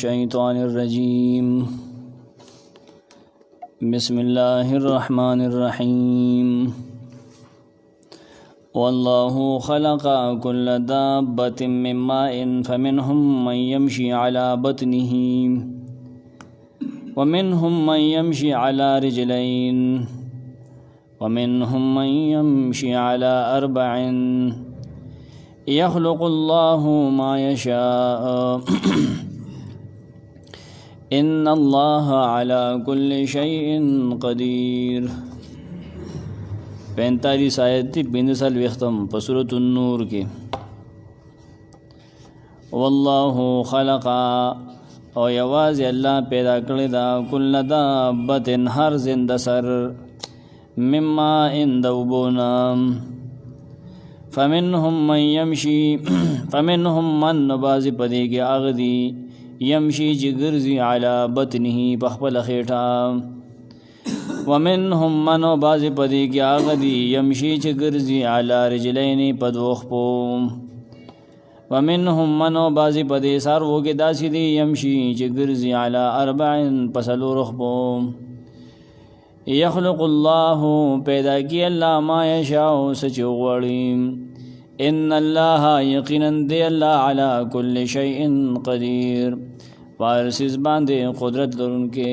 الشيطان الرجيم بسم الله الرحمن الرحيم والله خلق كل دابة من ماء فمنهم من يمشي على بطنه ومنهم من يمشي على رجلين ومنهم من يمشي على 4 يخلق الله ما يشاء إن الله على كل شيء قدير 45 آیت 45 ختم په سورۃ النور کې والله خلق او یوازې الله پیدا کړی دا کل دابة هر زنده سر مما اندوبونا فمنهم من يمشي فمنهم من نبازي پدې کې اغدي يمشي چې ګرځي على بطنه بخبل خېټه ومنهم من نبازي پدې کې اغدي يمشي چې ګرځي على رجلين پدوخپو ومنهم من نبازي پدې سارو کې داسې دي يمشي چې ګرځي على 4 پسلو رخبو يخلق الله پیدا کی الله ما یشاء سچ غوړي ان الله یقینا دی الله على كل شيء قدير وارسز باندې قدرت لرونکي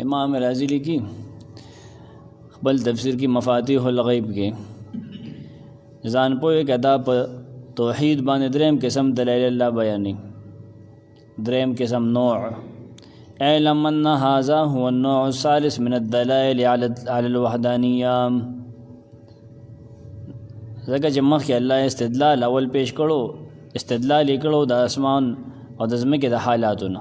امام رازی لیکي خپل تفسیر کی مفاتیح الغیب کې ځان پوهه کدا په توحید باندې دریم قسم دلائل الله بیانې دریم قسم نوع اعلم ان هذا هو النوع الثالث من الدلائل على الوحدانيه ځکه چې مخکې الله استدلال اول پیش کړو استدلال کړو د اسمان او د ځمکې د حالاتونه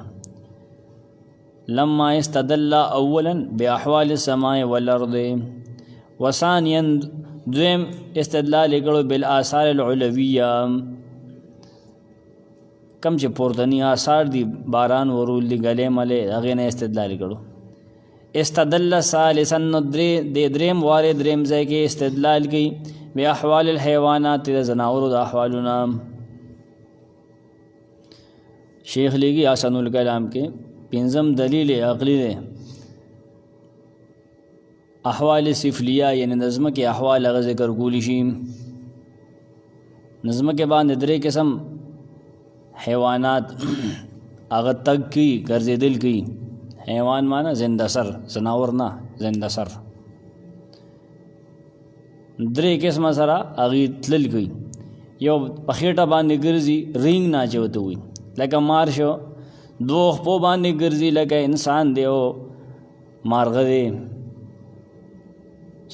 لما استدل اولا باحوال السماء والارض وثانيا دویم استدلال کړو بالاثار العلويه کم چې پورتنی آثار دی باران ورول دی گلے ملے هغه نه استدلال کړو استدل ثالثا دریم واره دریم ځای کې استدلال کوي بیا احوال الحيوانات د زناور د احوالنا شیخ لګي احسن الکلام کې پنځم دلیل عقلی دی احوال سفلیه یعنی نظم کې احوال غ ذکر کولی شي نظم کې باندې درې قسم حیوانات اغه تک کی ګرځیدل کی حیوان معنی زنده سر زناور نه زنده سر درې قسمه سره اغه تلل کی یو پخېټه باندې ګرځي رینګ نه چوته وي لکه مار شو دوه په باندې ګرځي لکه انسان دی او مارغه دی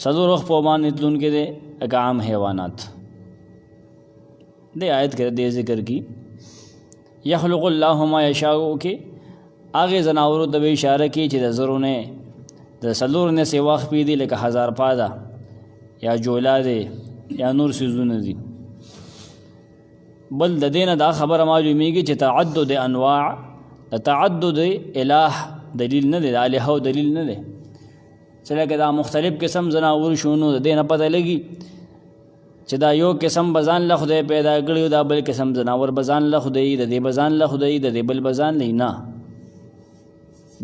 سلو رخ په باندې تلون کې دي عام حیوانات دې آیت کې دې ذکر کی یخلق الله ما یشاء کې اغه زناورو د اشاره کې چې د زرونه د سلور نه سیوا خپې دي لکه 1000 پادا یا جولا دي یا نور سيزونه دي بل د دینه دا خبره معلومیږي چې تعدد انواع تعدد الہ دلیل نه دی الہ دلیل نه دی چې لکه دا مختلف قسم زناور شونو د دینه پته لګي چې دا یو قسم بزان له خدای پیدا کړیو دا بل قسم زناور بزان له خدای د دې بزان له خدای د دې بل بزان نه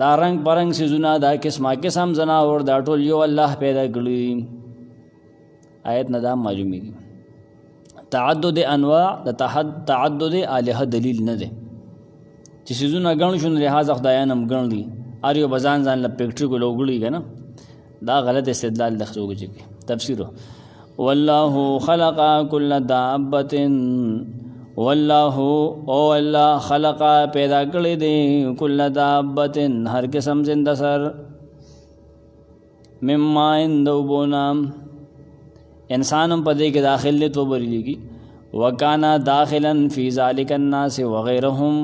دا رنگ پرنګ سيزونه دا قسم زناور دا ټول یو الله پیدا کړی آیت نه دا معلومیږي تعدد انواع د تعدد الہ دلیل نه دی چې سيزونه ګڼ شون لحاظ خدایانم ګڼ دي اریو بزان ځان له پکټری کو لوګړي کنه دا غلط استدلال لخصوږي تفسیر والله خلق كل دابة والله او الله خلق پیدا کړی دی کل دابة هر قسم زنده سر مما اندوبونا انسانم پدې کې داخل له تو بریږي وکانا داخلا فی ذلک الناس وغيرهم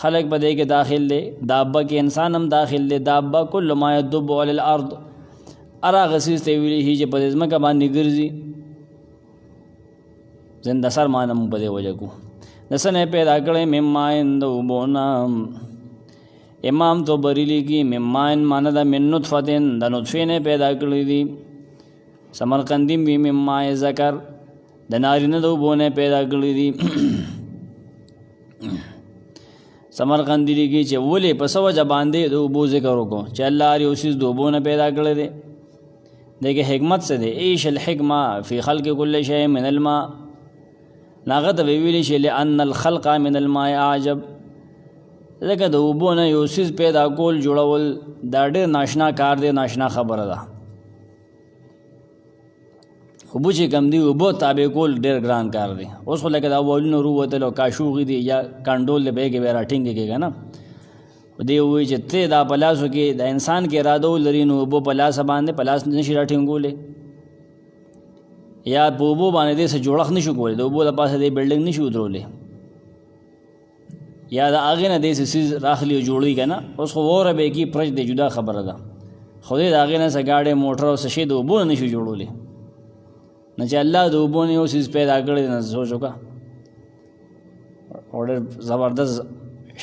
خلق پدې کې داخل له دابه کې انسانم داخل له دابه کل ما يدب على الارض ارا غسیز ته ویلي هي چې په ځمکه باندې ګرځي زنده سر مانم په دې وجه کو نسنه پیدا کړې مماین دوبونا امام تو بریلی کی مماین مانا دا من نطفتن دا نطفه نه پیدا کړې دي سمرقندیم وی ممای ذکر د نارینه دوبونه پیدا کړې دي سمرقندی لیکي چې ولې په څه وجه باندې د اوبو ذکر وکړو چې الله هر یو څیز د اوبو نه پیدا کړی دی. دغه حکمت څه دی؟ ایش الحکمه فی خلق کل شیء من الماء. هغه ته ویلی چې لأن الخلق من الماء اعجب، ځکه د اوبو نه یو څیز پیدا کول جوړول دا ډېر ناشنا کار دی، ناشنا خبره ده. اوبو چې کم دی اوبو تابع کول ډېر ګران کار دی. اوس خو لکه دا اولونه رووتل او کاشوغي دی یا کنډول دی بیګې به راټینګ کېږي نه، دی وایي چې ته دا په لاسو کې د انسان کې اراده ولري نو اوبو په لاس باندې په لاس نشي راټینګولی، یا په اوبو باندې دې څه جوړښت نشو کولی، د اوبو د پاسه دې بلډینګ نشي ودرولی، یا د هغې نه داسې څیز راخلي او جوړوي که نه. اوس خو وره به یې کي پرچ دی جدا خبره ده، خو دې د هغې نه څه ګاډی موټر او څه شی د اوبو نه نشي جوړولی. نه چې الله د اوبو نه یو څیز پیدا کړی دی، نه سوچ وکړه او ډېر زبردست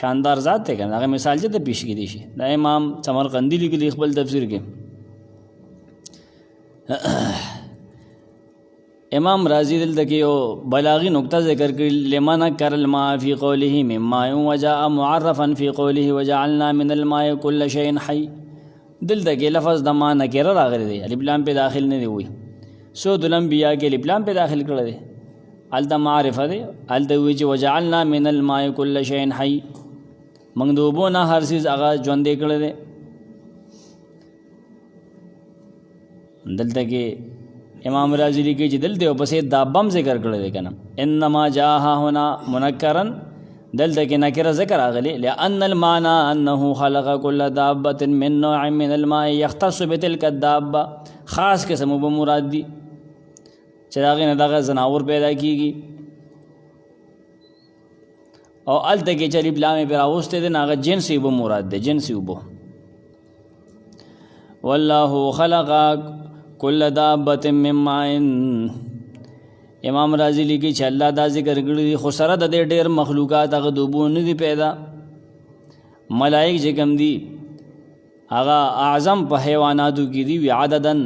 شاندار ذات دی که نه. هغه مثال چې ته پیش کېدی شي. دا امام سمرقندي لیکلي خپل تفسیر کې. امام رازی دلته کې یو بلاغي نقطه ذکر کړي، لمن نکر الماء فی قوله مما وجاء معرفا فی قوله وجعلنا من الماء كل شيء حي. دلته کې لفظ د ما نکره راغلی دی، الف لام په داخل نه دی وي. سورۃ الانبیاء کې الف لام په داخل کړی دی، هلته معرفه دی، هلته وایي چې وجعلنا من الماء كل شيء حي، موږ د اوبو نه هر څیز هغه ژوندی کړی دی. دلته کې امام رازی لیکي چې دلته ورپسې دابه هم ذکر کړی دی که نه، انما جاء هنا منکرا، دلته کې نکره ذکر راغلی لأن المعنى انه خلق كل دابة من نوع من الماء يختص بتلك الدابة، خاص قسم اوبه مراد دي چې د هغې نه دغه ځناور پیدا کېږي. او هلته کې چې الف لام یې پرې راوستی دی، نه هغه جنس اوبه مراد دی، جنس اوبه. والله خلق کل دابة من ماء. امام رازی لیکي چې الله دا ذکر کړی دی، خو سره د دې ډېر مخلوقات هغه د اوبو نه دي پیدا. ملائک چې کوم دي هغه اعظم په حیواناتو کې دي، وي عددن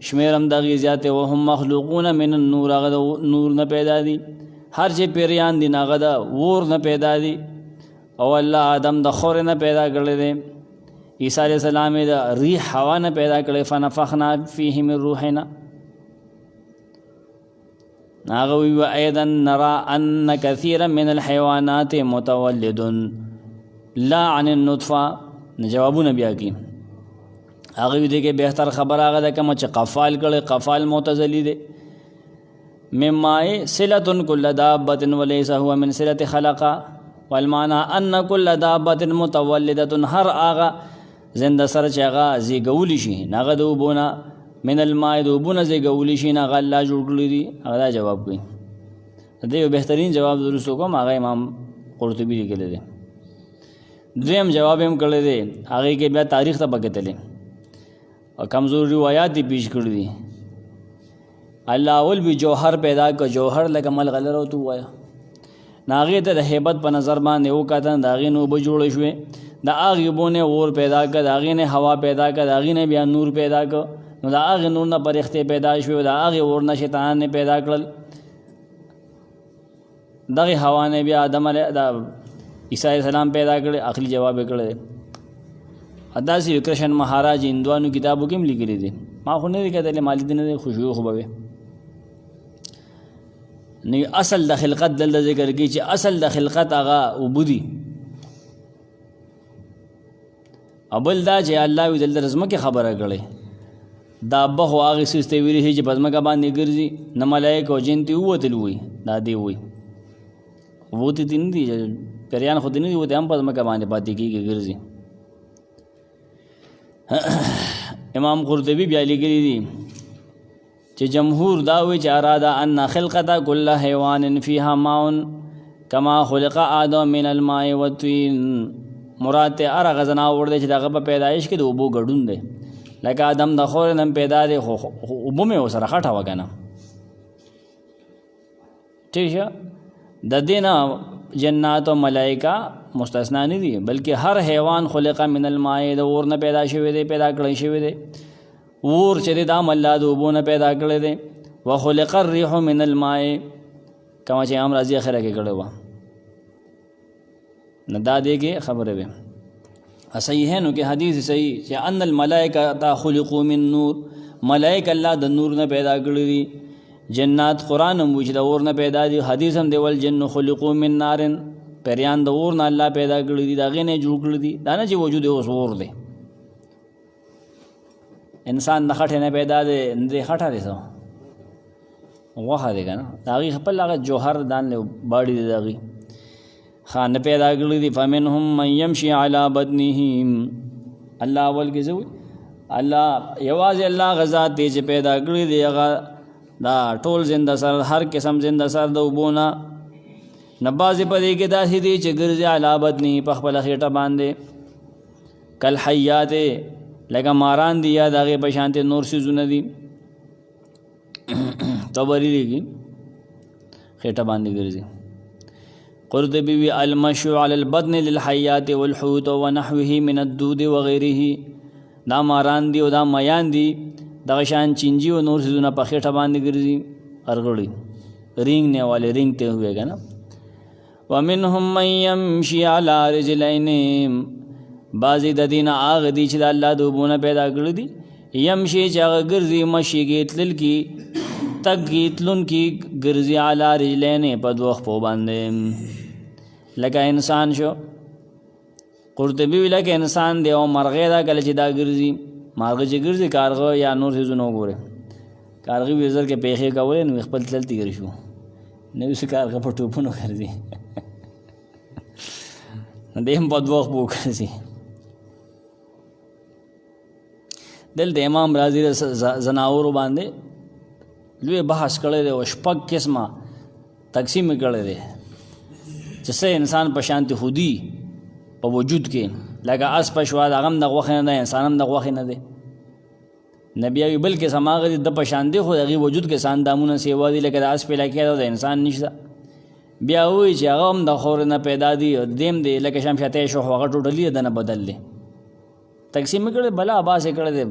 شمیر هم د هغې زیات، وهم مخلوقون من النور، هغه د نور نه پیدا دي. هر چې پیریان دي هغه د اور نه پیدا دي. او الله آدم د خورې نه پیدا کړی دی، عیسی علیہ السلام د ریح هوا نه پیدا کړی، فنفخنا فیه من روحنا. هغه وی ایضا نرى ان كثيرا من الحيوانات متولد لا عن النطفه. جوابونه بیا کی هغه دې کې بهتر خبر هغه ده کوم چې قفال کړي، قفال معتزلی دی. مما صلة كل دابة وليس هو من صلة خلق، والمعنى ان كل دابة متولدة، هر هغه زنده سره چې هغه زیږولی شي هغه د اوبونه من الماء، د اوبونه زیږولی شي هغه الله جوړ کړي دي. هغه دا جواب کوي. د یو بهترین جواب درست کوم هغه امام قرطبي لیکلی دی. دویم جواب هم کړی دی، هغې کې بیا تاریخ ته پکتلی او کمزور روایات دي پیش کړي دي. الله اول به جوهر پیدا که، جوهر لکه ملغلره او تو وایه، هغې ته د هیبت په نظر باندې وکتل، د هغې نه اوبه جوړې شوې، د هغې اوبو نه اور پیدا که، د هغې نه هوا پیدا که، د هغې نه بیا نور پیدا که، نو د هغې نور نه فرښتې پیدا شوې، د هغې اور نه شیطانان نه پیدا کړل، دغې هوا نه بیا آدم د عیسی علیه السلام پیدا کړی. اخري جواب یې کړی دی. داسې کرشن مهاراج هندوانو کتابو کې هم لیکلي دي، ما خو نه دی کتلی، ما لیدلی نه دی، خوشبو خو به وي. نو اصل د خلقت دلته ذکر کوي چې اصل د خلقت هغه اوبه دي. او بل دا چې الله وی دلته ځمکې خبره کړې، دابه خو هغې څیز ته ویلي چې په ځمکه باندې ګرځي، نه ملایک او جن ترې ووتل وي، دا دې وایي ووتې دي نه دي، پیریان خو دې نه دي وتې، هم په ځمکه باندې پاتې کېږي ګرځي. امام قرطبي بیا لیکلي دي چې جمهور دا وایي چې اراده ان خلقت کل حیوان فیها ماء کما خلق آدم من الماء والطین. مراد ته هغه ځناور دی چې د هغه په پیدایش کې د اوبو ګډون دی، لکه آدم د خورې نه پیدا دی، خو اوبه مې ورسره خټه وه که نه. ٹھیک شه، د دې نه جنات او ملائکه مستثنا نه دي، بلکې هر حیوان خلق من الماء، د اور نه پیدا شوی دی، پیدا کړی شوی دی. اور چې دی دا هم الله د اوبو نه پیدا کړی دی. وخلق الریح من الماء، کما چې امام رازي اخره کې کړی وه. نه دا دی کې خبره وي. صحیحینو کې حدیث صحیح چې ان الملائکه خلقوا من نور، ملائکه الله د نور نه پیدا کړی دي. جنات قرآن هم وایي چې د اور نه پیدا دي. حدیث هم دی والجن خلقوا من نار، پیریان د اور نه الله پیدا کړی دي، د هغې نه جوړ کړي دي. دا نه چې وجود اوس اور دی. انسان د خټې نه پیدا دی، نه دی خټه دی څه غوښه دی که نه، د هغې خپل هغه جوهر دان باډي دی د هغې خانه پیدا کړی دي. فمنهم من یمشي علی بطنه، الله اول کې څه وایي؟ الله یوازې الله غذا دی چې پیدا کړی دی هغه دا ټول زنده سر، هر قسم زنده سر د اوبو نه. نه بعضې په دې کې داسې دي چې ګرځي علی بطنه په خپله خېټه باندې، کالحیات لکه ماران دي یا د هغې په شانتې نور څیزونه دي. طبري لیکي خېټه باندې ګرځي. قرطبي وی المشي علی البطن للحیات والحوت ونحوه من الدود وغیره، دا ماران دي او دا میان دي دغه شان چینجي او نور څیزونه په خېټه باندې ګرځي ارغړي رینګنے والے رینګتے ہوئے گا نا. ومنهم من يمشي على رجلين، بعضې د دې نه هغه دي چې د الله د اوبو نه پیدا کړي دي. یمشي چې هغه ګرځي، مشي کې تلل کې، تګ کې تلون کې ګرځي، علی رجلین په دوه خپو باندې لکه انسان شو. قرطبي وی لکه انسان دی او مرغۍ دا کله چې دا ګرځي، مارغه چې ګرځي کارغه یا نور څیزونه وګورئ، کارغه وي زر کې پیښې کولې نو خپل تلل تېر شو، نوي څه کارغه په ټوپونو ګرځي دی هم په دوه خپو ګرځي. دلته امام رازي زناورو باندې لوی بحث کړی دی او شپږ قسمه تقسیم یې کړی دی چې څه انسان په شانتې خودي په وجود کې لکه اس په شوا د هغه هم د غوښې نه دی، انسان هم د غوښې نه دی. نبي وایي بلکې هماغه د په شان دی خو د هغې وجود کې ساندامونه سیوا دي لکه د اس پیلاکې ده، د انسان نشته. بیا وایي چې هغه هم د خورې نه پیدا دي او دیم دی لکه شمشاتی شو خو هغه ټوټلي د نه بدل دی. تقسیم یې کړی بلا عباس یې کړی دی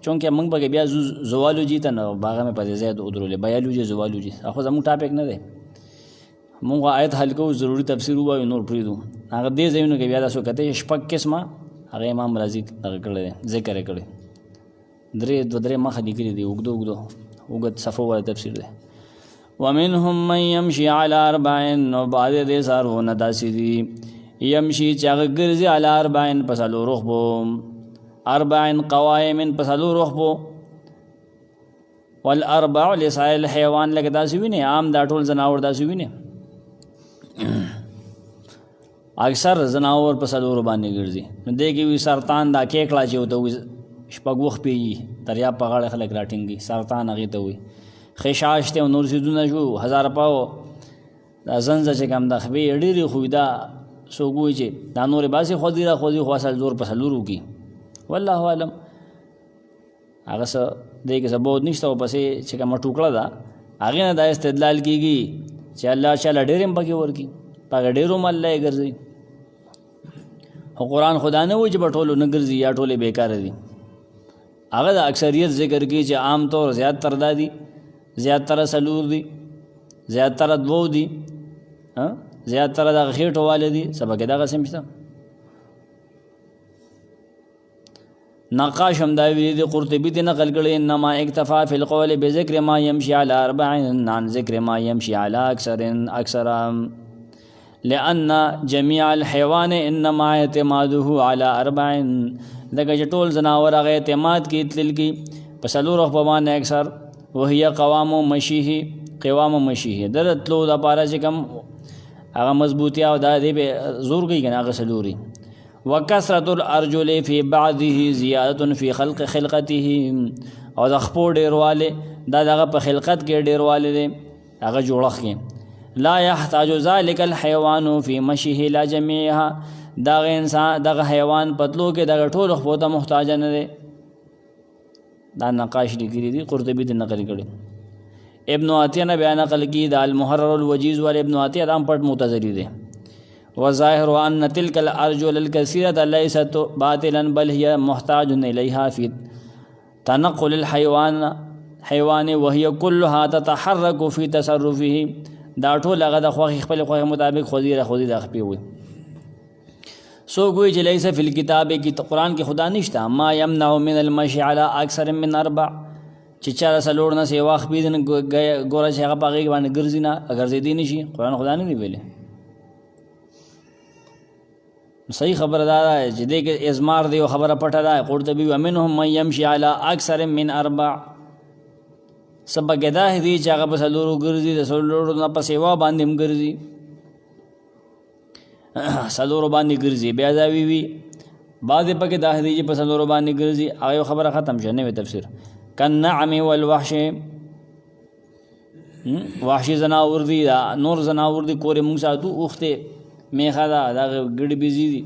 چونکه موږ پکې بیا زوالوجي ته نه باغه مې په دې ځای ودرولې بیالوجي زوالوجي خو زموږ ټاپک نه دی. موږ آیت حل کوو، ضروري تفسیر ووایو، نور پرېږدو. هغه دې ځایونو کې بیا تاسو کتئ شپږ قسمه هغه امام رازي دغه کړی دی، ذکر یې کړی. دوه درې مخه لیکلي دي، اوږد صفحو والا تفسیر دی. ومنهم من یمشي علی اربعین، نو بعضې دې څاروونه داسې دي یمشي چې هغه ګرځي علی اربعین په څلورو خپو، اربعین قوائم په څلورو خپو. والاربع لسائر الحیوان لکه داسې وینې عام دا ټول ځناور داسې وینې اکثر ځناور په څلورو باندې ګرځي. نو دې کې وي سرطان، دا کیکړه چې ورته وي شپږ وخت پیږي، دریاب په غاړه خلک راټینګي، سرطان هغې ته وي. خشاش دی او نور څیزونه شو، هزاره پاو دا زنځه چې کوم ده خبې ډېرې خو دا څوک وایي چې دا نورې باسې خوځي را خوځي خو اصل زور په څلورو کې والله اعلم. هغه څه دې کې څه بود نشته او پسې چې کومه ټوکړه ده هغې نه دا استدلال کېږي چې الله چاله ډېر هم پکې ورکړي، په هغه ډېرو هم الله یې ګرځوي. خو قرآن خدا نه وایي چې په ټولو نه ګرځي یا ټولې بېکاره دي. هغه د اکثریت ذکر کوي چې عام طور زیاتره دا دي، زیاتره څلور دي، زیاتره دوه دي، زیاتره دغه خېټو والے دي، څه پکې دغسې هم شته. نقاش هم دا ویلي دي، قرطبي دې نقل کړی انما اکتفا فی القول بذکر ما یمشي علی اربعین عن ذکر ما یمشي علی اکثر لأن جميع الحيوان انما اعتماده على اربعین، دغه چې ټول ځناور هغه اعتماد کوي تلل کې په څلورو خپو باندې اکثر. وهي قوام مشیه در تلو دپاره چې کوم هغه مضبوطیا او دا دې به زور کوي که نه هغه څلوري. وکثرة الارجل فی بعضه زیادة فی خلقته، او د خپو ډېروالی دا دغه په خلقت کې ډېروالی دی هغه جوړښت کې. لا یحتاج ذلک الحیوان فی مشیه لا جمیعها، دغه انسان دغه حیوان پتلو کې دغه ټولو خپو ته محتاج نه دی. دا نقاش لیکلي دي، قرطبي دې نقل کړي. ابن عطیہ نه بیا نقل کی دا المحرر الوجیز والے ابن عطیہ دا پټ معتزلی دی. وظاهر ان تلك الارجل الكثيره ليست باطلا بل هي محتاج اليها في تنقل الحيوان وهي كلها تتحرك في تصرفه، دا ټول هغه د خوښ خپل خوښ مطابق خودي د خپې وي. څوک وایي چې لیس فی الکتاب کې قرآن کې خدا نشته ما یمنع من المشي علی اکثر من 4 چې چا څلور نه سیوا خپې نه ګوره چې هغه په هغې باندې ګرځي نه ګرځېدی نه شي قرآن خدا نه دی ویلی صحیح خبره دا ده چې دې کې ازمار دی او خبره پټه ده قرطبي ومنهم من یمشي علی اکثر من 4 سبا ګداه دی چې هغه په څلورو ګرځي د څلورو نه په سیوا باندې هم ګرځي څلورو باندې ګرځي بیا دا وی بعضې پکې دا دی چې په څلورو باندې ګرځي هغه خبره ختم شوه نوی تفسیر کالنعم والوحش وحشي زناور دي دا نور زناور دي کورې موږ ساتو اوښتې میخه ده دا ګډې بیزي دي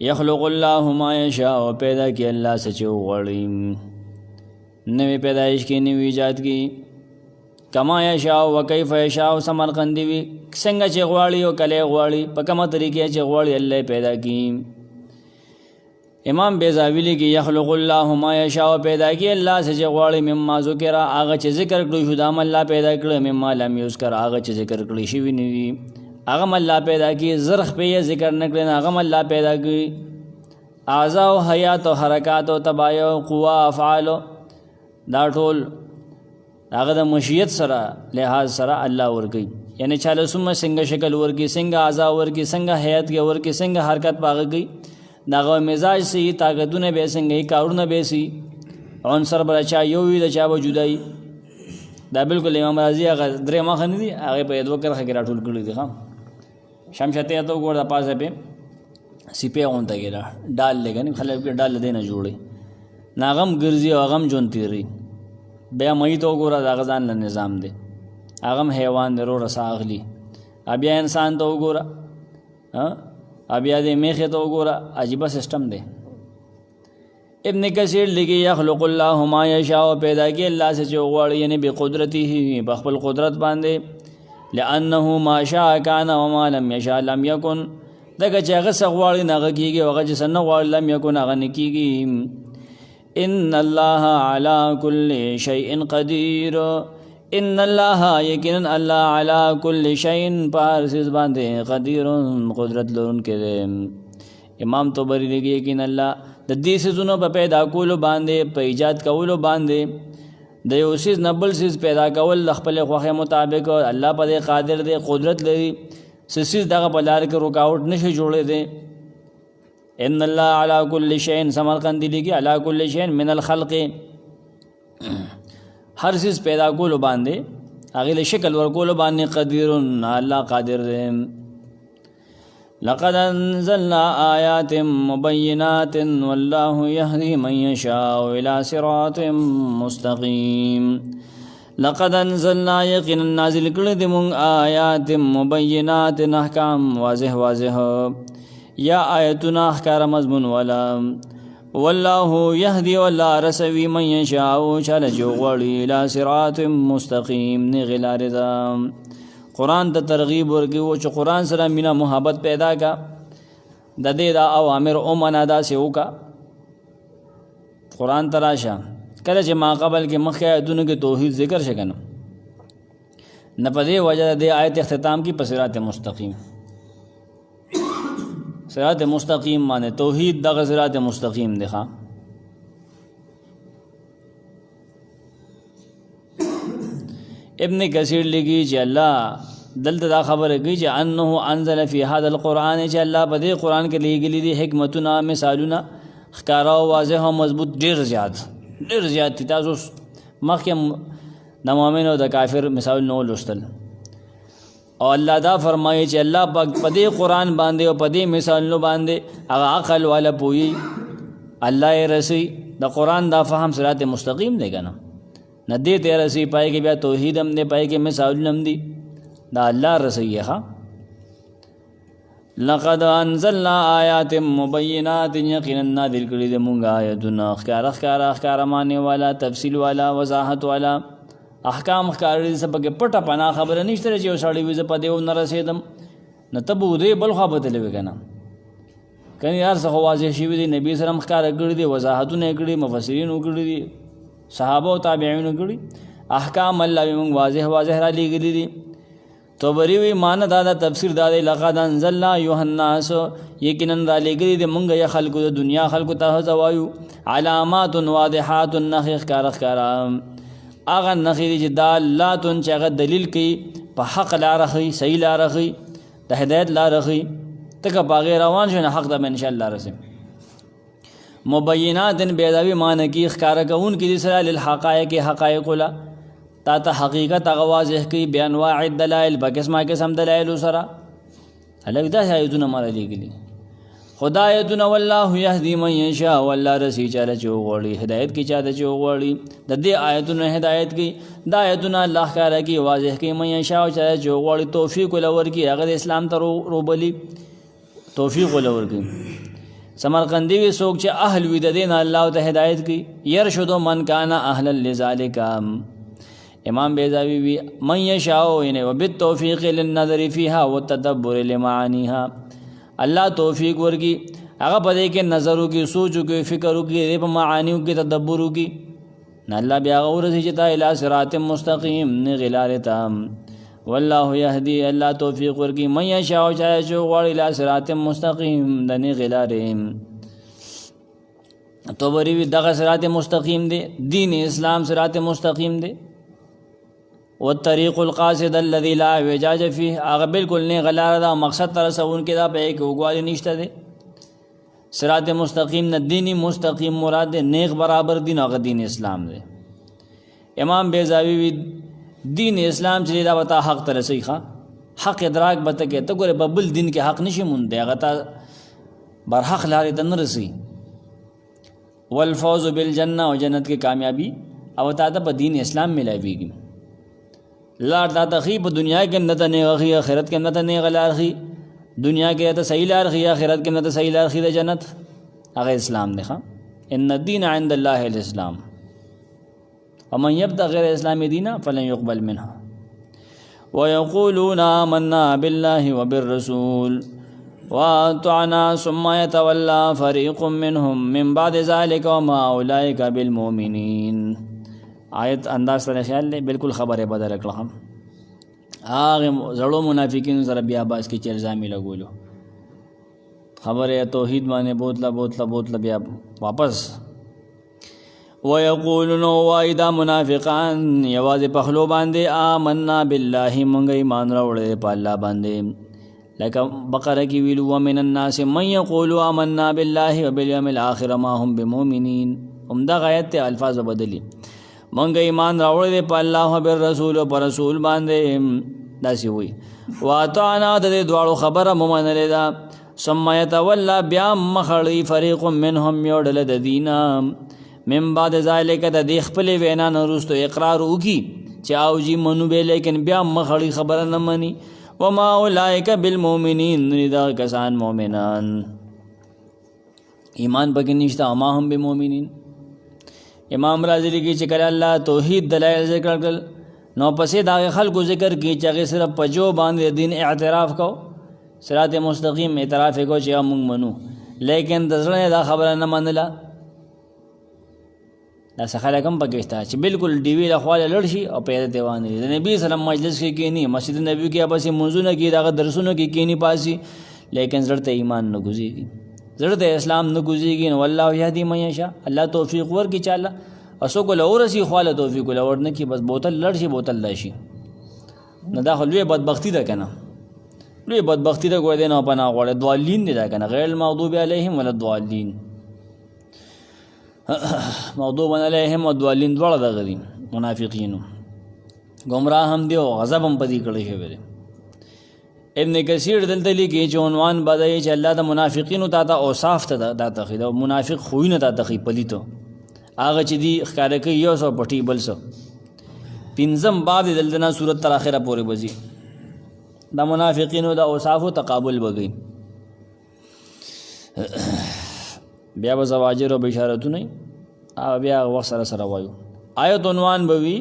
یخلق الله ما یشاء پیدا کی الله څه چې وغواړي نوې پیدایش کې نوې ایجاد کی کما یشاء و کیف یشاء سمرقندی وی څنګه چې غواړي او کله غواړي په کومه طریقې چې غواړي الله پیدا کی امام بیزاوی لیکي یخلق الله ما یشاء پیدا کی الله څه چې غواړي مما ذکر هغه چې ذکر کړو شو دا الله پیدا کړ مما لم یذکر هغه چې ذکر کړی شي وی نه هغه الله پیدا کی زرخ په ذکر نه کړي هغه الله پیدا کی اعضاء او حیات او حرکات او تبایا او قوا افعال دا ټول هغه د مشیت سره لحاظ سره الله ورګي یعنی چاله سم څنګه شکل ورګي څنګه اعضاء ورګي څنګه حیات کې ورګي څنګه حرکت باغي داغه مزاج سي طاقتونه به څنګه کارونه به سي عنصر بل چا یو وی د چا وجودای دا بالکل امام رازی هغه درې مخ نه دي هغه په دوه کرخه کې راټول کړی دي ها شمشته ته وګور د پاسه په سیپه اونته کې ډال لګنی خلک کې ډال دینه جوړي ناغم ګرځي او غم جون تیری بیا مې ته وګوره دا غزان له نظام دی هغه حیوان درو رساغلی بیا انسان ته وګوره بیا دې میخه ته وګوره عجیب سیستم دی ابن کثیر لګي یخلق الله ما یشاء پیدا کی الله سے جو غواړي یعنی بقدرته په خپل قدرت باندې لانه ما شاء کان وما لم یشاء لم یکن دغه چې هغه غواړي نه کیږي هغه چې سن غواړي لم یکن هغه نه کیږي ان الله على كل شيء قدير ان الله یقینا الله على كل شيء پارسز باندې قدیر قدرت لرونکي امام طبری لګي یقینا الله د دې سيزونو په پیدا کولو باندې په ایجاد کولو باندې د یو سیز نبل سیز پیدا کول خپل خوخه مطابق الله په دې قادر دی قدرت لري سیز دغه په لار کې رکاوټ نشي جوړې دي ان الله على كل شيء سمرقندی لګي على كل شيء من الخلق هر سیز پیدا کولو باندې هغه له شکل ور کولو باندې قدیر الله قادر دی لقد انزلنا آیات مبینات والله یهدی من یشاء الى صراط مستقیم لقد انزلنا یقینا نازل کړل دي مونږ آیات مبینات احکام واضح واضح یا آیتنا احکام مضمون والا والله یهدی والله رسوی من یشاء چاله جو غړي الى صراط مستقیم نه غلار ده قرآن ته ترغیب ورکي او چې قرآن سره مینا محبت پیدا کا د دې دا اوامر او منا دا سی وکا قرآن تراشه کله چې ما قبل کې مخکې آیتونو کې توحید ذکر شکنه نه په دې وجه د آیت اختتام کی صراط مستقیم صراط مستقیم معنی توحید د صراط مستقیم دی ښا ابن کثیر لګي چې الله دلته دا خبره کوي چې انه انزل فی هذا القرآن چې الله په دې قرآن کې لګلي دي حکمتونه مثالونه ښکارا او واضح او مضبوط ډیر زیات تاسو مخکې د مؤمن او د کافر مثال نو لوستل او الله دا فرمایي چې الله په دې قرآن باندې او په دې مثالونو باندې هغه عقل والا پوي الله یې رسي د قرآن دا فهم صراط مستقیم دی کنه نه دې ته رسي پای کې بیا توحید هم نه پای کې مثالونه هم دي دا الله رسي ها لقد انزلنا آیات مبینات یقینا نازل کړي دي مونږ آیاتونه ښکار معنی والا تفصیل والا وضاحت والا احکام ښکار دي سبق پټه پنا خبره نشته چې وسړی وي په دیو نه رسیدم نه تبو دې بل خو به تلوي کنه کني یار څه واضح شي دي نبی سلام ښکار کړی دي وضاحتونه کړی مفسرین کړی دي صحابه او تابعین کړي احکام الله موږ واضح را لګیلي دي طبری وی معنی دا تفسیر دا دی لقد انزلنا ایها الناس یقینا را لګری د مونږ یا خلقو د دنیا خلقو ته زوایو علامات واضحات نخ کار اغه نخیری چې دالاتون چې هغه دلیل کوي په حق لاره خي صحیح لاره خي د هدایت لاره خي تکه باغ روان شنه حق د ان شاء الله رسم مبینات بیداوی معنی کی ښکارا کون کی سره للحقائق حقائق لا تا ته حقیقت واضح کی بانواع الدلائل بقسمه قسم دلائل سره الګ دا آیتونه مال لګلی خدایتنا والله يهدي من يشاء والله رسی چاله چوغړي هدایت کی چاته چوغړي د دې آیتونو هدایت کی د آیتونو الله کاره کی واضح کی من يشاء چاله چوغړي توفیق ولور کی هغه اسلام ته روبلی توفیق ولور کی سمرقندی وی سوک چې اهل وی د دین الله ته هدایت کی يرشد من کان اهل لذالک امام بیزاوی وی من يشاء یعنی وبالتوفیق للنظر فيها والتدبر لمعانیها الله توفیق ورکی هغه پدې کې نظر وکي سوچ وکي فکر وکي په معانیو کې تدبر وکي نه الله بیا ورته چې تا الی صراط مستقیم نه غلار تام والله يهدي الله توفیق ورکی من یشاء چا جو غوړ الی صراط مستقیم د نه غلارم توبری وی دغه صراط مستقیم دی دین اسلام صراط مستقیم دی والطريق القاصد الذي لا وجاج فيه هغه بالکل نه غلار دا مقصد تر سون کې دا په کې وګوالي نشته دي صراط مستقیم نه دینی مستقیم مراد نیک برابر دین هغه دین اسلام دی امام بیزاوی وی دین اسلام چې دا وتا حق تر سیخه حق ادراک بته کې ته ګوره ببل دین کې حق نشي مونږ هغه تا بر حق لارې ته نه رسی والفوز بالجنه او جنت کې کامیابی او تا ته په دین اسلام ملایويږي لار دا تخی په دنیا کې نه ته نه غي آخرت کې نه ته نه غلار خي دنیا کې ته صحیح لار خي آخرت کې نه ته صحیح لار خي د جنت هغه اسلام دی ښا ان الدين عند الله الاسلام ومن يبتغي غير الاسلام دينا فلن يقبل منه ويقولون آمنا بالله وبالرسول وأطعنا ثم يتولى فريق منهم من بعد ذلك وما أولئك بالمؤمنين آیت انداز سره خیال له بالکل خبره بدل کړه هم هغه زړو منافقین سره بیا باس کې چرزامي لګولو خبره توحید باندې بوتله بیا واپس ويقولون وايدا منافقان یواز پخلو باندې آمنا بالله مونږ ایمان راوړل په الله باندې لکه بقره کې ویلو ومن الناس من يقول آمنا بالله وباليوم الاخر ما هم بمؤمنين دا غایت الفاظ بدلی مونږ ایمان راوړل په الله او پر رسول او پر رسول باندې داسي وي واطعنا د دوړو خبره ممنل دا ثم يتولى بیا مخړی فريق منهم يودل د دینا من بعد ذلك د خپل وینا نورستو اقرار وکي چې او جی منو به لیکن بیا مخړی خبره نه مني وما اولئک بالمؤمنین دا کسان مؤمنان ایمان پکې نشته اما هم بالمؤمنین امام رازی کی چې کله الله توحید دلایل ذکر کړل نو پسې دا خلکو ذکر کی چې هغه صرف پجو باندې دین اعتراف کو صراط مستقیم اعتراف کو چې موږ منو لیکن د ځړنه دا خبره نه منله دا څخه کوم پکېستا چې بالکل ډی وی له خواله لړ شي او پیدا دیوان دي د نبی سلام مجلس کې کینی مسجد نبی کې ابسي منځونه کې دا درسونه کې کینی پاسي لیکن زړه ته ایمان نه ګوزيږي زړه ته اسلام نه ګوزيږي نو والله يهدي من يشاء الله توفیق ورکي چاله اسو کو لورسي خواله توفیق ولور نه کې بس بوتل لړ شي بوتل لشي نه دا خلوی بدبختی ده کنه لوی بدبختی ده ګوي نه پنا غوړه دوالین دي دا کنه غیر المغضوب علیهم ولا الضالین مغضوب علیهم والضالین دواړه دغه دي منافقینو گمراه هم دي او غضب هم پدې کړی شوی ابن کثیر دلته لیکي چې عنوان بدایي چې الله د منافقینو ته اوصاف ته د تخید او منافق خوینه ته تخی پلیتو هغه چې دی ښکار کوي یو سو پټي بل سو پنځم باب دلته صورت تر اخره پورې بزي د منافقینو د اوصاف او تقابل وګي بیا به زواجر او بشارتونه او بیا وسره سره وایو آیت عنوان بوي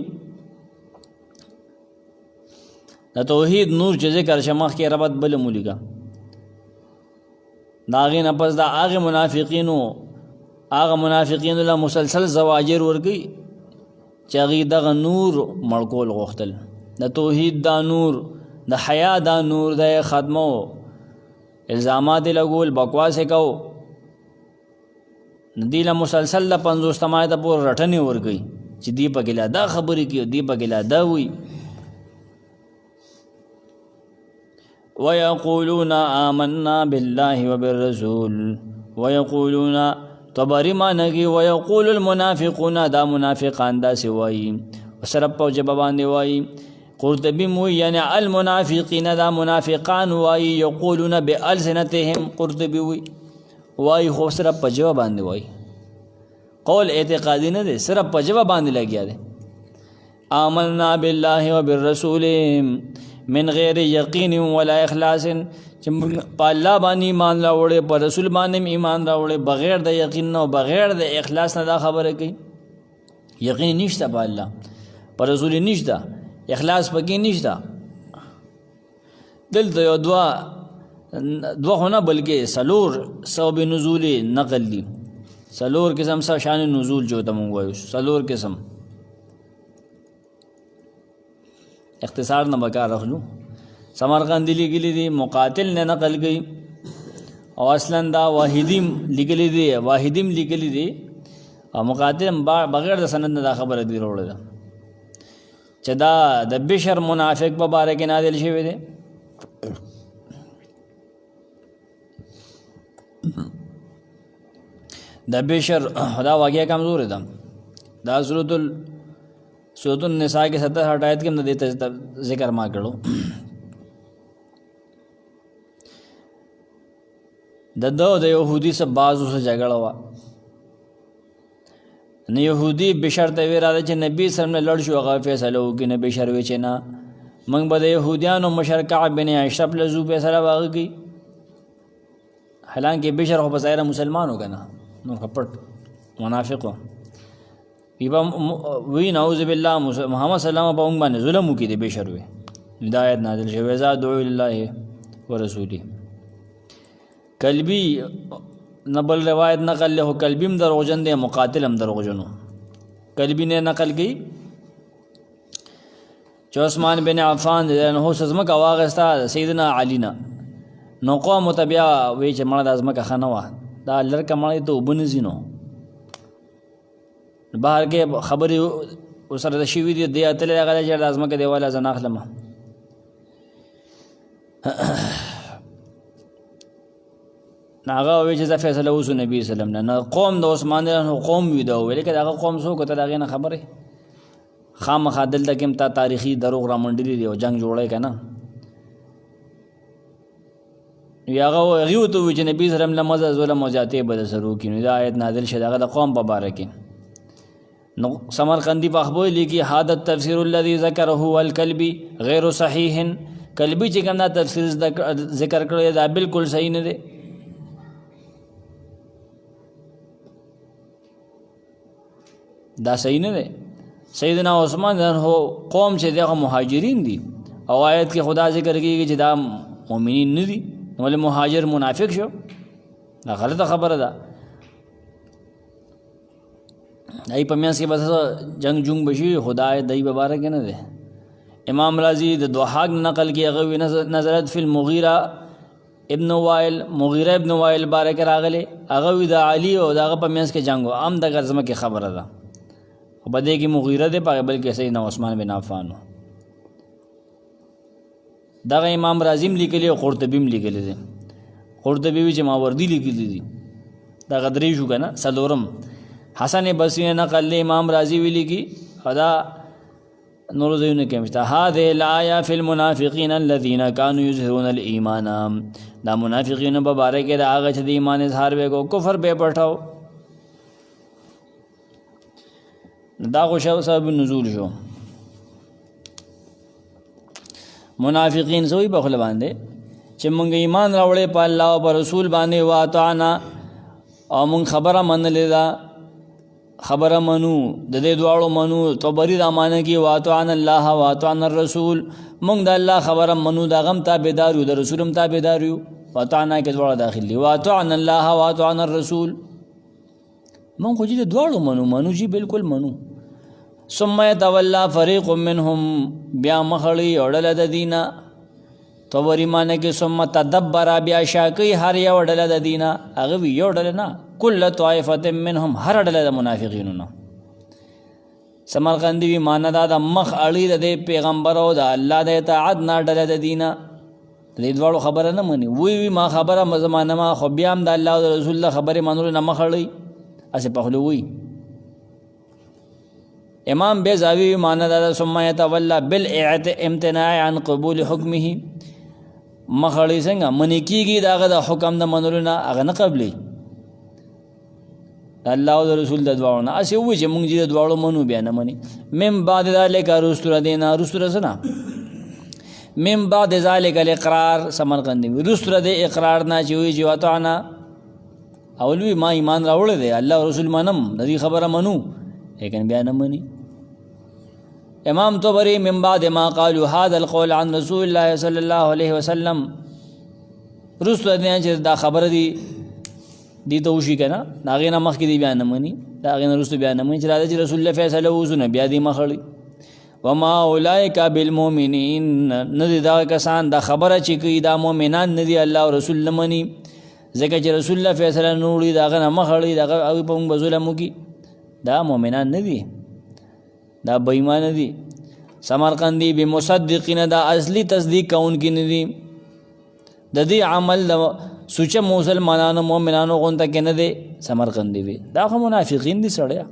د توحید نور چې ذکر شمخ کې ربط بل مولیکا داغه نه پس دا هغه منافقینو له مسلسل زواجر ورګي چې هغه دغه نور مړکول غوښتل د توحید دا نور د حیا دا نور د ختمو الزامات لګول بکواس کو ندی له مسلسل د 50 آیت پورې رټنې ورګي چې دی په ګلا دا خبرې کوي دی په ګلا دا وي ويقولون آمنا بالله وبالرسول ويقولون طبری معنی ويقول المنافقون دا منافقان دا سوای وسرب په جواب باندې وای قرطبی مو یعنی المنافقین دا منافقان وای یقولون بالسنتهم قرطبی وای خو سرب په جواب باندې وای قول اعتقادی نه دی صرف په جواب باندې لګیا دی آمنا بالله وبالرسول من غیر یقین ولا اخلاص چې په الله باندې ایمان راوړې په رسول باندې ایمان راوړې بغیر د یقین نه او بغیر د اخلاص نه دا خبره کوي یقین نشته په الله پر رسول نشته اخلاص پکې نشته دلته یو دوه نه بلکې سلور سبب نزول نقل دي سلور قسم سا شان نزول جو ته مونږ وایو سلور قسم اختصار نه بکار رخلو سمرقندی لیکلی دی مقاتل نے نقل گئی او اصلا دا واحدیم لیکلی دی او مقاتل بغیر د سند نه دا خبره دی وروړه ده چې دا د بشر منافق په باره کې نازل شوی دی د بشر خدا واقعیا کمزور ده دا سورۃ النساء کے 70 آیت کې هم د ذکر ما کړو د يهودي سره بعضو سره جګړه وا نه يهودي بشر ته ویراله چې نبی سره نه لړ شو هغه فیصله وکړي نه بشر وی چې نه موږ به د يهوديانو مشر کعب بن اشرف لزو فیصله واغی حالانکه بشر خو بظاهر مسلمانو کنه نو خپټ منافقو وی نعوذ بالله محمد صلی الله علیه وسلم باندې ظلم وکړي د بشر وی هدایت نازل شوی ذا دعو الله ورسوله قلبی نبل روایت نقل له قلبیم دروغجن دی مقاتلم دروغجنو قلبی نے نقل کی چې عثمان بن عفان نه سزمه کا واغستا سیدنا علی نا نو قوم متبیا وی چې مړه د ازمه کا خنوا دا لړک مړی ته وبنځینو بهر کې خبرې وسره د شوی دی د اتل هغه چې د ازمه کې دیواله زناخلم ناغه وی چې فیصله وسو نبی سلام نه قوم د عثمان نه قوم وی دا ویل کې هغه قوم سو کوته دغه نه خبره خامخا دلته کې تا تاریخي دروغ را منډلې دی او جنگ جوړه کنه یاغه غیو ته چې نبی سلام له مزه ظلم او جاته بد سرو کې نو آیت نازل شوه هغه د قوم په باره کې نو سمرقندی په خبر لیکي حادث تفسیر الذي ذکره هو الكلبي غیر صحیح کلبی چې کوم دا تفسیر ذکر کړی دا بالکل صحیح نه دی دا صحیح نه دی سیدنا عثمان هو قوم چې دغه مهاجرین دي او آیت کې خدا ذکر کوي چې دا مؤمنین نه دي ولې مهاجر منافق شو دا غلطه خبره ده دای په میاس کې بس جنگ جونګ بشي خدای دای په باره کې نه ده امام رازی د دوحاق نقل کې هغه نظرت فی المغیرہ ابن وائل باره کې راغله هغه د علی او دغه په میاس کې جنگ او ام د غزمه کې خبره ده خو بده کې مغیرہ ده په بلکې سیدنا عثمان بن عفان دغه امام رازیم لیکلی او قرطبیم لیکلی دي قرطبی چې ماوردی لیکلی دي دا غدری شو کنه سلورم حسن بصری نے نقل امام رازی ویلی کی ادا نور زیونه کې مشته هذه الايه فی المنافقین الذين كانوا يظهرون الايمان دا منافقین مبارک دا هغه چې د ایمان اظهار وکړو کفر به پټاو دا خو شو سبب نزول شو منافقین زوی بخل باندې چې مونږ ایمان راوړې په الله او په رسول باندې واطعنا او مونږ خبره منلې ده خبره منو د دې دواړو منو طبری دا معنی کې واطعنا الله واطعنا الرسول مونږ د الله خبره منو دا غم تابعدار یو د رسولم تابعدار یو واطعنا کې دواړه داخلي واطعنا الله واطعنا الرسول مونږ خو دې دواړو منو جی بالکل منو ثم يتولى فريق منهم بیا مخړی اورل د دینه طبری معنی کې ثم تدبر بیا شاکی هر یو ډله د دینه هغه یو ډله نه کل طائفه منهم هر ډله د منافقینو نه سمرقندی وی معنی دا د مخ اړی د پیغمبر او د الله د اطاعت نه ډله د دینه دې دوړو خبره نه مني وی ما خبره مزمانه ما خو بیا هم د الله او رسول الله خبره منول نه مخ اړی اسه په خلوی امام بیزاوی معنی دا ثم يتولى بالامتناع عن قبول حكمه مخړی څنګه منی کیږي داغه د حکم د منلو نه هغه نه قبلي الله او رسول د دواړو نه اسه وی چې مونږ دې دواړو منو بیا نه منی من بعد ذلك رسول دینا رسول سنا من بعد ذلك الاقرار سمرقندی رسول د اقرار نه چې وی جواتانا اولوی ما ایمان راوړل دی الله او رسول منم د دې خبره منو لیکن بیا نه منی امام طبری من بعد ما قالوا هذا القول عن رسول الله صلى الله عليه وسلم رسول دې چې دا خبره دی توشي کنه داغه نه مخ کې دی بیان نه مني داغه نه رسول بیان نه مني چې رسول الله فیصله وزنه بیا دی مخړي وما اولئک بالمؤمنین ندی دا کسان دا خبره چې کوي دا مؤمنان ندی الله او رسول نه مني ځکه چې رسول الله فیصله نوړي داغه نه مخړي داغه او په موږ ظلم کوي دا مؤمنان ندی دا بې ایمان دي سمرقندی بمصدقین دا اصلي تصدیق کوونکی ندي د دې عمل سوچ مسلمانانو مؤمنانو غونډه کې نه دي سمرقندی وي دا خو منافقین دي سړیا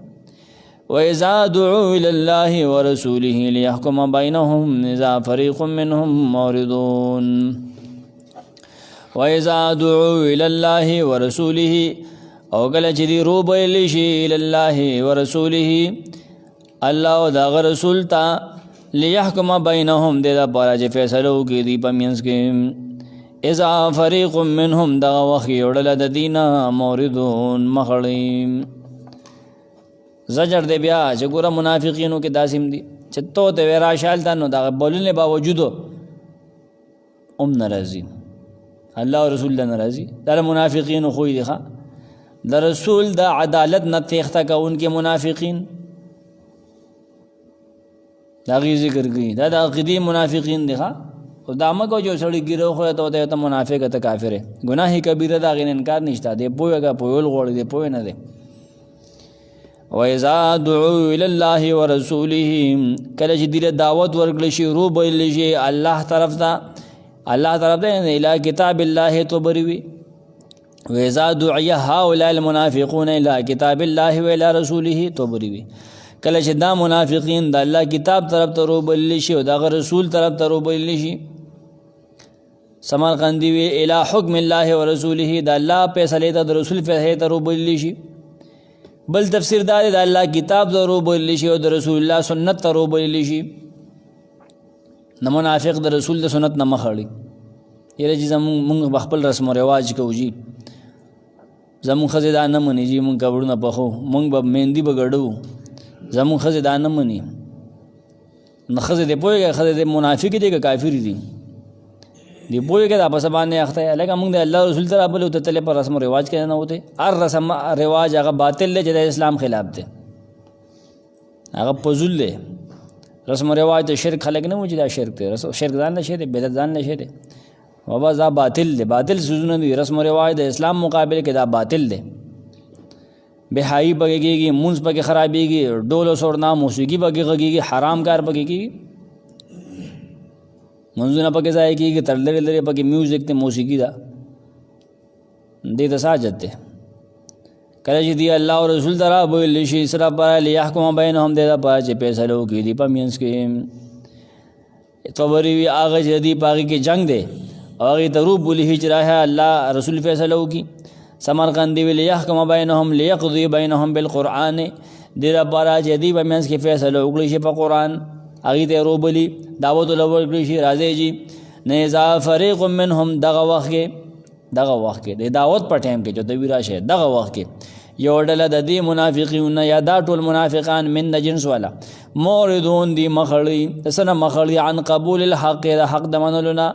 واذا دعوا الى الله ورسوله ليحكم بينهم اذا فريق منهم معرضون واذا دعوا الى الله ورسوله او کله چې دی رو بویل شي الى الله ورسوله الله او دا رسول ته ليحكم بينهم د لپاره چې فیصله وکړي دی په منځ کې اذا فريق منهم دا وخی وړل د دینه موردون مخړیم زجر دی بیا چې ګوره منافقینو کې داسیم دي چې تو ته ورا شال تنو دا بولنه باوجود ناراضي الله او رسول الله ناراضي دا منافقینو خو دي ښا د رسول د عدالت نه تخته کوونکې منافقین دا غي ذکر کوي دا د عقیدی منافقین دي ښا او دا مګو جو سړی ګیرو خو ته منافق ته کافر ګناه کبیره دا غین انکار نشته دی پوهه پوهول غوړ دی پوه نه دی واذا دعوا الى الله ورسوله کله چې دی دعوت ورکړي شي رو بل شي الله طرف ته الى کتاب الله تو بروي واذا دعي هؤلاء المنافقون الى کتاب الله والى رسوله تو بروي کله چې دا منافقین د الله کتاب طرف ته رو بل شي او د رسول طرف ته رو بل شي سمرقندی وی الی حکم الله ورسوله د الله فیصله ته د رسول فیصله ته رو بل شي بل تفسیر دا د الله کتاب ته رو بل شي او د رسول الله سنت ته رو بل شي نه منافق د رسول د سنت نه مخړي یره چې زمون خپل رسم او رواج کوجی زمون خزیدان نه منی جی مون کبړو نه پخو مونږ به مهندی بغړو زمون خزیدان نه منی نه خزید پوهه خزید منافق دي که کافر دي دی پوهه کې دا په سبانه اخته لکه موږ د الله رسول ته بل ته تل پر رسم او رواج کې نه وته هر رسم رواج هغه باطل دی چې د اسلام خلاف دی هغه پزول دی رسم او رواج د شرک خلق نه وجه دا شرک دی شرک ځان نه شه دی بدعت ځان نه شه دی وبا دا باطل دی باطل سوزونه دی رسم او رواج د اسلام مقابل کې دا باطل دی بهایي بګيږي مونږ پکې خرابېږي ډول او سورنا موسیقي بګيږي حرام کار بګيږي منځونه پکې ځای کېږي تر لري پکې میوزیک ته موسیقي دا دې د ساجت ده کله چې دی الله او رسول درا بول شي سره پر ليحكم بينهم دې دا پاج فیصلو کې دی پمینس کې توبري وی هغه چې دی پاګي کې جنگ دی هغه ته روب بولی هجره ہے الله رسول فیصلو کی سمرقندی وی ليحكم بينهم ليقضي بينهم بالقران دې دا پاج دی پمینس کې فیصلو وکړي شي په قران هغه ته روبلی دعوت لور کړی شي راځي جی نه اذا فريق منهم دغه وخت کې د دعوت په ټیم کې چې د ویراشه دغه وخت کې یو ډله د دې منافقین یا دا ټول منافقان من جنس والا موردون دی مخړی سن مخړی عن قبول الحق د حق د منلنا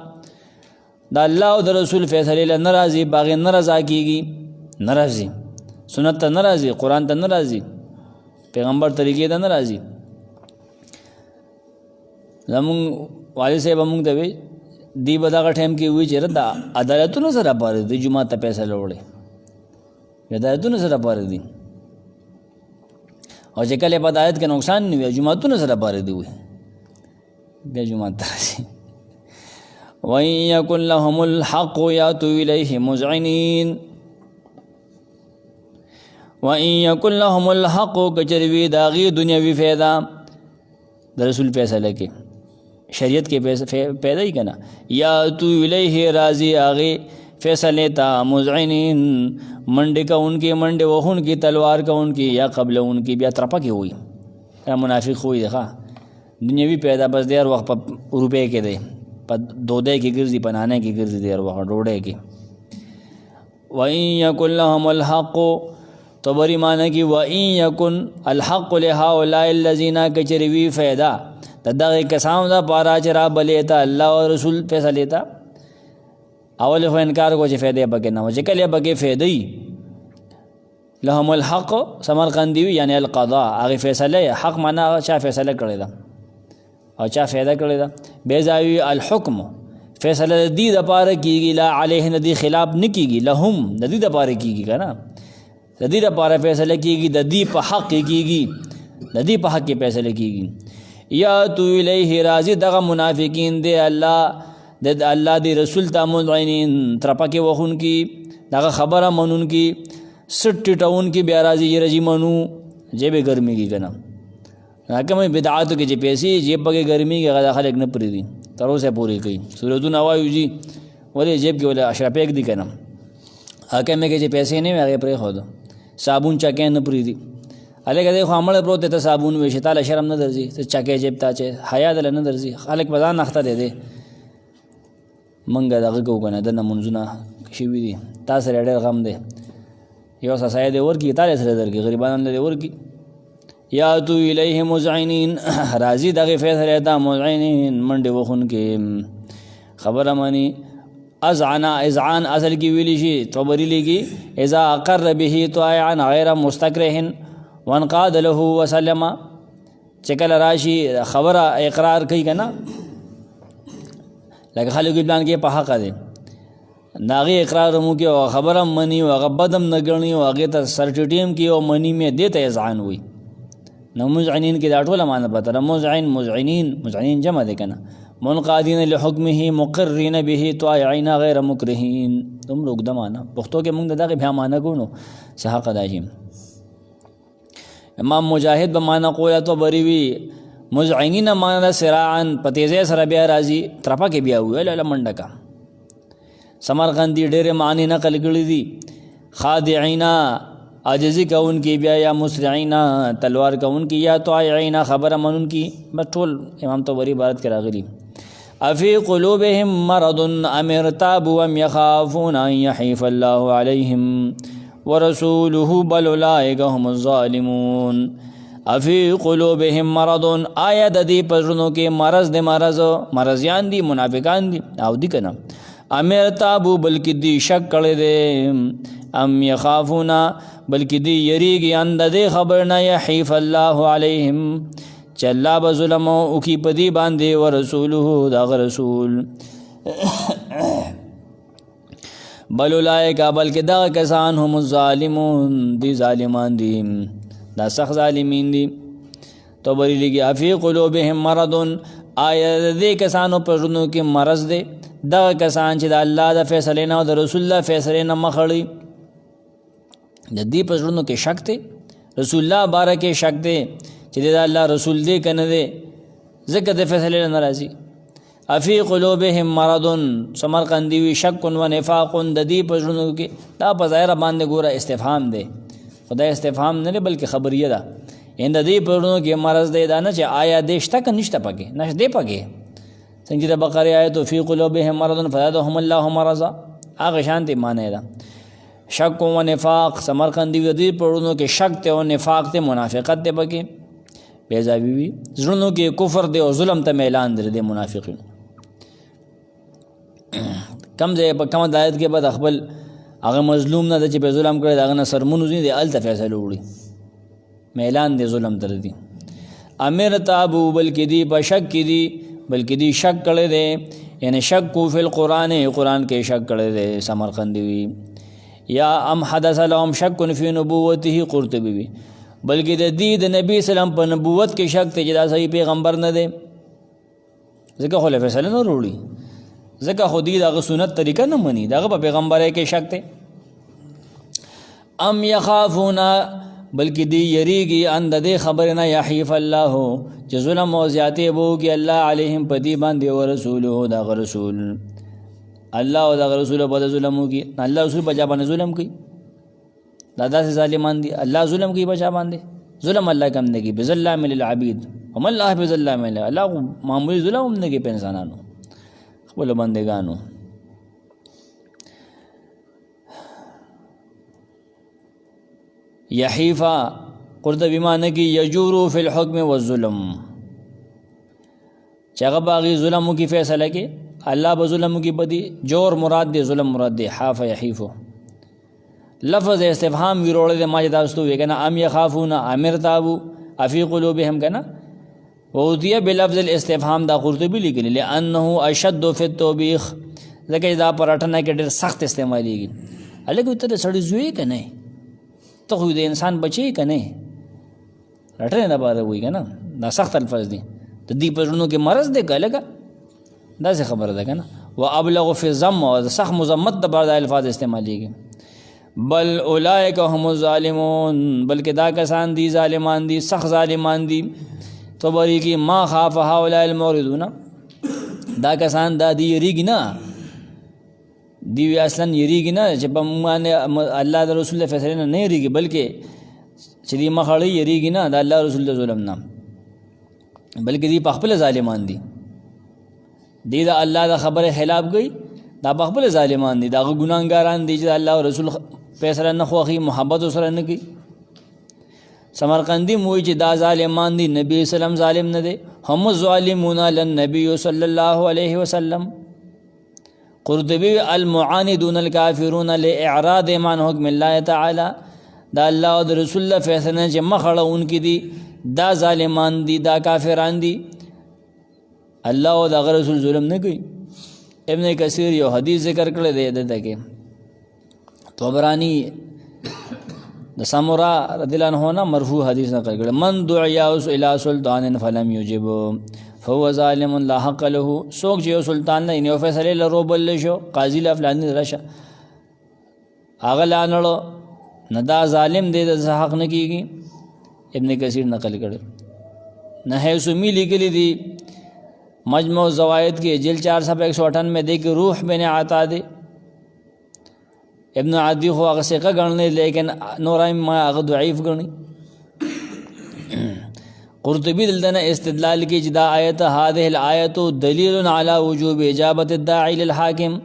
د الله او د رسول فیصله ناراضي باغ ناراضه کیږي ناراضي سنت ته ناراضي قران ته ناراضي پیغمبر طریقې ته ناراضي زمون والد صاحب موږ ته وی دی به دغه ټایم کې وایي چې یاره د عدالتونو سره پاره دی جومات ته فیصله وړی عدالتونو سره پاره دي او چې کله په عدالت کې نقصان نه وي جوماتونو سره پاره دی وي بیا جومات ته راشي وَإِن يَكُنْ لَهُمُ الْحَقُّ يَأْتُوا إِلَيْهِ مُذْعِنِينَ وَإِن يَكُنْ لَهُمُ الْحَقُّ کچروي داغي دنیاوي فایده د رسول فیصله کې شریعت کې پیدا ہی کنا یاتوا الیہ راضی آگے فیصلے تا مذعنین منڈے کا ان کی منڈے وہن کی تلوار کا ان کی یا قبل ان کی بیا ترپا کی ہوئی یا منافق ہوئی دیکھا دنیاوی پیدا بس دیر وقت پا روپے کے دے پا دودے کی گرزی پنانے کی گرزی دیر وقت روڑے کی وَإِن يَكُنْ لَهُمُ الْحَقُّ تو بری معنی کی وَإِن يَكُنْ الْحَقُّ لِهَؤُلَاءِ الَّذِينَ کچروی فیدا دغه کسانو دا پارا چې را بلیتا الله او رسول فیصله تا اول خو انکار کو چې فائدې بګې نه و چې کله بګې فائدې لهم الحق سمرقندی یعنی القضاء هغه فیصله حق معنا چا فیصله کړی دا او چا فائدہ کړی دا بیزاوی الحکم فیصله دی د پاره کیږي لا علیه ندی خلاف نکیږي لهم ندی د پاره کیږي کنه ندی د پاره فیصله کیږي د دی په حق کیږي ندی په حق فیصله کیږي یا تو الیہ راضی دغه منافقین دی الله د الله دی رسول ته مذعنین ترپکه وخون کی دغه خبره منون کی سټ ټاون کی بیا راضی رجی منو جیب ګرمي کی کنه حکم بدعات کې چې پیسې جیب بګه ګرمي کې غدا خلک نه پری دي تر اوسه پوری کوي سورتون اوایو جی ولې جیب کې ولا اشرافیک دي کنه حکم کې چې پیسې نه هغه پرې خو صابون چکه نه پری دي الګ دې خو عمل پروت ته صابون وي شتاله شرم نه درځي ته چکه جیب ته چې حیا دل نه درځي خلک بزان نخته دي منګه دغه کو کنه د نمونځونه شي وي تاسو ډېر غم دي یو ساسای دې ورکی تاله سره درګي غریبانو دې ورکی یا تو الیہ مذعنین راضی دغه فیصله تا مذعنین منډه وخون کې خبره مانی اذعن اصل کی ویلی شي طبری لګي اذا اقر به طائعا غیر مستکره وانقاد له وسلم چکل راشي خبره اقرار کوي کنه لکه خلک پلان کې په حق دي ناغي اقرار مو کې او خبره منی او غبدم نګړنی او هغه ته سرټیم کې او منی می دیته اذعان وي نو مذعنین کې دا ټوله معنی پته مذعنین جمع ده کنه منقادین لحکمه مقرین به طائعین غیر مکرهین تم لوګ د معنی پښتو کې موږ دغه بیا معنی کوو صحه قداجیم امام مجاهد به معنی قوله تو بری وی مذعنین معنی سراعا پتیزه سره بیا راځي ترپا کې بیا ویل لمنډکا سمرقندی ډېر معنی نقل کړی دي خادعینا عاجزی کون کی بیا یا مسرعینا تلوار کون کی یا طائعینا خبر منون کی بس ټول امام طبری عبارت کرا غلی افی قلوبهم مرض ام ارتابوا ام يخافون ان يحيف الله عليهم ورسوله بل اولئك هم الظالمون افی قلوبهم مرض آیا د دې پزړونو کې مرضیان دي منافقان دي او دي کنه امر تابو بلکې دی شک کړي دي ام يخافون بلکې دی یریږي اند دې خبر نه يحيف الله عليهم چلا بظلم او کی پدی باندې ورسوله دا رسول بل اولئک بلکې دا کسان هم الظالمون دی ظالمان دي دا سخت ظالمین دي تو بری لګي افی قلوبهم مرض آیا دې کسانو په ژوند کې مرض دي دا کسان چې د الله د فیصله نه او د رسول الله فیصله نه مخړي د دې په ژوند کې شک دي رسول الله بارکه شک دي چې د الله رسول دې کنه دي زکه د فیصله نه راځي افی قلوبهم مرض سمرقندی وی شک و نفاق د دې په ژوند کې دا په ظاهر باندې ګوره استفهام دی خدای استفهام نه بلکې خبریه ده اند دې په ژوند کې مرض دی دا نه چې آیا دې شته که نشته پکې نشته دې پکې څنګه د بقره آیت فی قلوبهم مرض فزادهم الله مرضا هغه شانتي معنی ده شک و نفاق سمرقندی وی دې په ژوند کې شک ته او نفاق ته منافقت ته پکې بیزاوی وی ژوند کې کفر دی او ظلم ته اعلان درې منافقین کم ځای په کوم دایت کې بعد خپل هغه مظلوم نه چې په ظلم کړی داغه نه سرمنو دي الته فیصله وړي اعلان دی ظلم تر دي امر تابو بلکې دی په شک کې دی بلکې دی شک کړي دی یعنی شکو فی القرآن قرآن کې شک کړی دی سمرقندی وی یا ام حدث لهم شک فی نبوته قرطبی وی بلکې د دې د نبی سلام په نبوت کې شک ته چې دا صحیح پیغمبر نه دی ځکه خو له فیصله نه وروړي ځکه خو دې دغه سنت طریقه نه مني دغه په پیغمبر کې شک ته ام یخافون بلکې دی یریږي ان د دې خبر نه یحیف الله چې ظلم او زیاتې وکړي الله علیهم په دې باندې او رسوله دا رسول الله او دا رسول په ظلم وکړي الله رسول په باندې ظلم کوي دا داسې ظالمان دي الله ظلم کوي بچا باندې ظلم الله کم نه کوي بظلام للعبید هم الله بظلام الله معمولی ظلم هم نه کوي په انسانانو خپل بندگانو یحیفا قرطبی معنی کی یجورو فی الحکم والظلم چاگه باغی ظلمو کی فیصلہ کی اللہ بظلمو کی بدی جور مراد دی ظلم مراد دی حاف یحیفو لفظ استفهام ویروڑ دی ما جداستو وی کنا ام یخافون امر تابو افی قلوبهم کنا وودیه بلفظ الاستفهام دا قرطبی لیکلی لانه اشد فی التوبیخ زکه دا پراټنه کې ډېر سخت استعمالیږي الګو ته سړی زوی کنه ته خو د انسان بچی کنه رټنه نه بار وای کنه دا سخت الفاظ دي د دې پرونو کې مرض دی کله دا څه خبره ده کنه وابلغ فی الذم او سخت مذمت د بعض الفاظ استعمالیږي بل اولئک هم الظالمون بلکې دا کسان دي ظالمان دي سخت ظالمان دي توبری کی ما خاف هؤلاء الموردون دا کسان دا دی یریږي نه دی اصلا یریږي نه چې په باندې الله د رسول فیصله نه یریږي بلکې چې دی مخړی یریږي نه د الله رسول د ظلم نه بلکې دی په خپل ظالمان دي دی دا الله د خبره خلاف کوي دا په خپل ظالمان دي دا ګناګاران دي چې الله او رسول فیصله نه خوخي محبت سره نه کوي سمرقندی موی چې دا ظالمان دي نبی سلام ظالم نه دي هم ظالمون للنبي صلی الله علیه وسلم قرطبی المعاندون الكافرون لاعراض عن حکم الله تعالی دا الله او رسول الله فیصله چې مخړه انکی دي دا ظالمان دي دا کافران دي الله او دا رسول ظلم نه کوي ابن کثیر یو حدیث ذکر کړی دی دته کې طبرانی د سامورا رضی الله عنه نه مرفوع حدیث نقل کړي من دعیا الى سلطان فلم يجب فهو ظالم لا حق له سوق جو سلطان نه نو فیصله لرو بل شو قاضی لا فلانی رشه اغه لانړو ندا ظالم دې د حق نه کیږي ابن کثیر نقل کړي نه سمی لیکلي دي مجموع زوائد کے جلد 498 میں دیکھ روح بن عطا دے ابن عدی خو هغه ثقه ګڼلی لیکن نورائم ما هغه ضعیف ګڼي قرطبی دلته نه استدلال کې چې دا آیت هذه الآیت دلیل علی وجوب اجابت الداعی للحاکم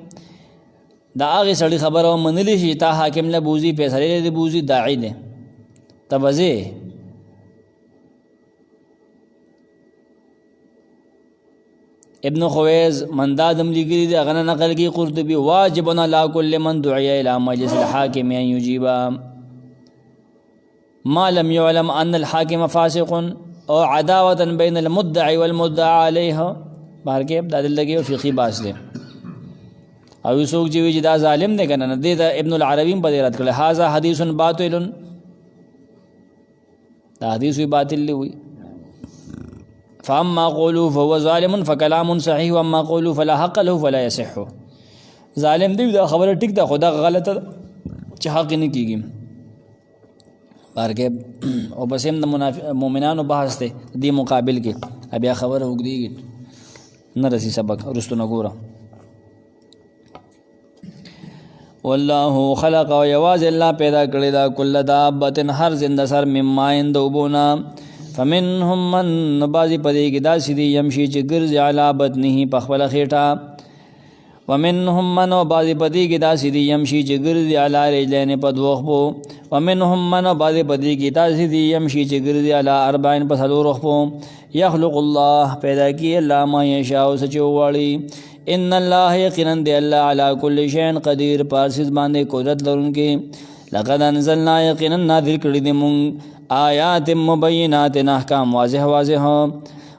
دا هغه سړي خبره منلی شي تا حاکم له بوزي فیصله دې بوزي داعی دی توزه ابن خویز مندادم لګری دی غنه نقل کی قرطبی واجبنا لا کل من دعی الى مجلس الحاکم ان یجیب ما لم يعلم ان الحاکم فاسق او عداوه بین المدعی والمدعى علیه بهر کې د دل لګي فقہی باس دی او څوک چې دا ظالم دی کنه د ابن العربی په رد کړه هاذا حدیث باطل دا حدیث باطل دی فاما قولوا فهو ظالم فكلام صحيح واما قولوا فلا حق له فلا يصح ظالم دی دا خبره ټیک ده خدا غلطه چې حق نه کیږي بارګه او بس هم د مؤمنانو بحث ته دی مقابل کې بیا خبره وګړي نه رسی سبق ورستو نه ګوره والله خلق و یواز الله پیدا کړی دا کل دابه هر زنده سر مما اندوبونا فمنهم من نبازی پدې کې داسې دي يمشي چې ګرځي علی بطنه په خپل خېټه ومنهم من نبازی پدې کې داسې دي يمشي چې ګرځي علی رجلین په دوه خپو ومنهم من نبازی پدې کې داسې دي يمشي چې ګرځي علی اربعین په څلور خپو يخلق الله پیدا کی الله ما یشاء سچو والی ان الله یقینا دی الله علی کل شیء قدیر پاسز باندې قدرت لرونکي لقد انزلنا یقینا نازل کړی دی مون آیات مبینات احکام واضح واضح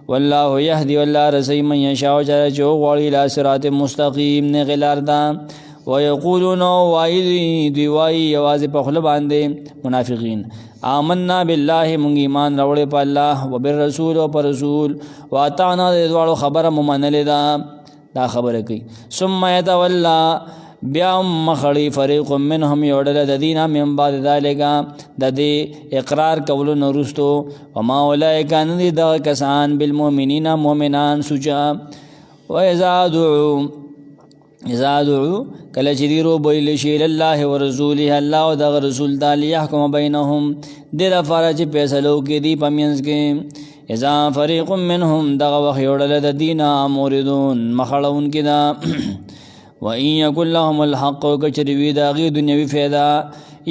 والله یهدی والله رسی من یشاء چا چې وغواړي الی صراط مستقیم نیغې لار ده. ویقولون وایي دوی وایي یوازې په خوله باندې منافقین آمنا بالله مونږ ایمان راوړی په الله وبالرسول او په رسول واطعنا د دواړو خبره مو منلې ده. دا خبره کوي ثم یتولا بیا مخړی فریق منهم یو ډله د دینه من بعد ذلک د دې اقرار کولو نه وروستو وما اولئک ان دي دغه کسان بالمؤمنین مؤمنان سوچا. واذا دعوا کله چې دی رو بویل شي الله ورسوله الله او دغه رسول تعالی يحكم بينهم د لپاره چې فیصلو کې دی پمینس کې اذا فريق منهم دغه وخت یو ډله د دینه موردون مخړون کې دا وَإِن يَكُنْ لَهُمُ الْحَقُّ كَچْرِوِي داغي دنیوی فیدا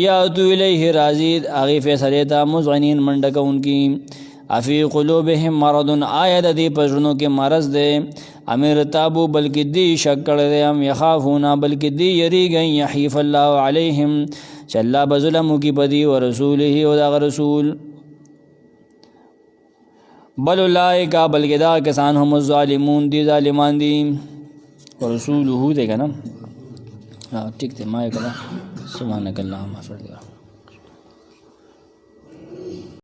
یاتو الیه رازید اغی فیصله تا مزعنین منډک انکی افی قلوبهم مرض آیا د دې پژنو کې مرض ده امیر تابو بلکې دی شک کړي هم یخافونا بلکې دی یریږي یحیف الله علیهم چې الله بظلم کی بدی او رسوله او دا رسول بل اولئک بلکې دا کسان هم ظالمون دي ظالمان دي ورسوله ده کنه ٹھیک ته ما کړه سبحانك اللهم وبحمدك